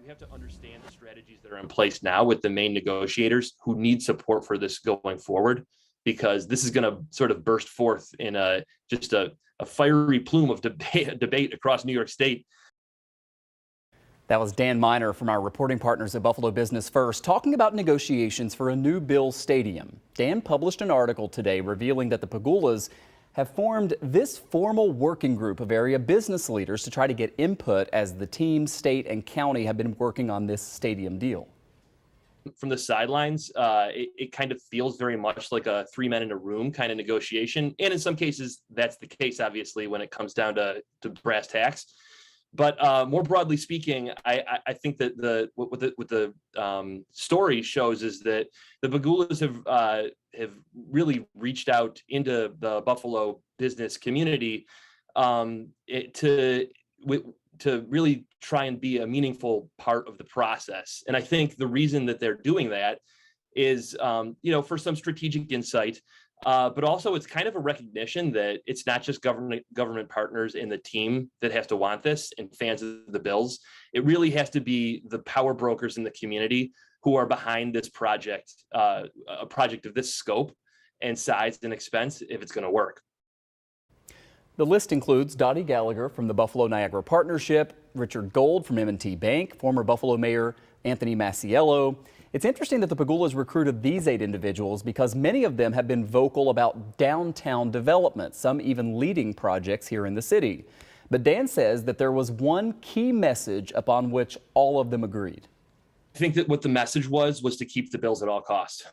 We have to understand the strategies that are in place now with the main negotiators who need support for this going forward, because this is going to sort of burst forth in just a fiery plume of debate across New York State. That was Dan Miner from our reporting partners at Buffalo Business First talking about negotiations for a new Bills stadium. Dan published an article today revealing that the Pegulas have formed this formal working group of area business leaders to try to get input as the team, state, and county have been working on this stadium deal. From the sidelines, it kind of feels very much like a 3 men in a room kind of negotiation. And in some cases, that's the case, obviously, when it comes down to brass tacks. But more broadly speaking, I think that what the story shows is that the Pegulas have really reached out into the Buffalo business community to really try and be a meaningful part of the process. And I think the reason that they're doing that is, for some strategic insight. But also it's kind of a recognition that it's not just government partners in the team that have to want this and fans of the Bills. It really has to be the power brokers in the community who are behind this project, a project of this scope and size and expense, if it's going to work. The list includes Dottie Gallagher from the Buffalo Niagara Partnership, Richard Gold from M&T Bank, former Buffalo Mayor Anthony Masiello. It's interesting that the Pegulas recruited these 8 individuals because many of them have been vocal about downtown development, some even leading projects here in the city. But Dan says that there was one key message upon which all of them agreed. I think that what the message was to keep the Bills at all costs.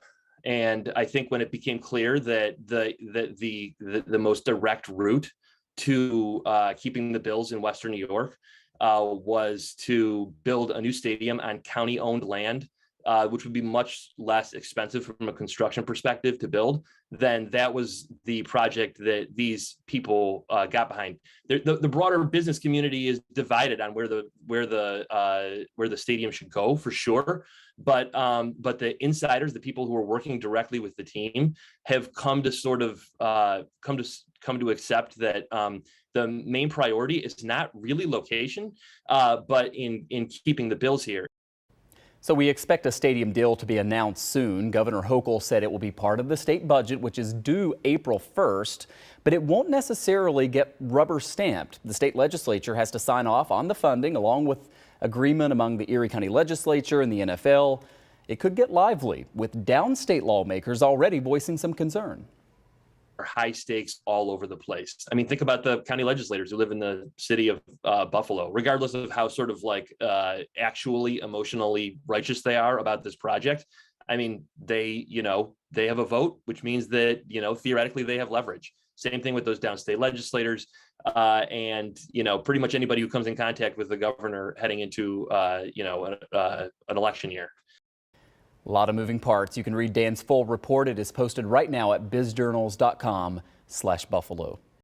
And I think when it became clear that the most direct route to keeping the Bills in Western New York was to build a new stadium on county-owned land, which would be much less expensive from a construction perspective to build, then that was the project that these people got behind. The broader business community is divided on where the stadium should go, for sure. But the insiders, the people who are working directly with the team, have come to sort of come to accept that the main priority is not really location, but in keeping the Bills here. So we expect a stadium deal to be announced soon. Governor Hochul said it will be part of the state budget, which is due April 1st, but it won't necessarily get rubber stamped. The state legislature has to sign off on the funding along with agreement among the Erie County Legislature and the NFL. It could get lively with downstate lawmakers already voicing some concern. High stakes all over the place. I mean, think about the county legislators who live in the city of Buffalo, regardless of how sort of like actually emotionally righteous they are about this project. I mean, they have a vote, which means that, theoretically they have leverage. Same thing with those downstate legislators and, pretty much anybody who comes in contact with the governor heading into, an election year. A lot of moving parts. You can read Dan's full report. It is posted right now at bizjournals.com/Buffalo.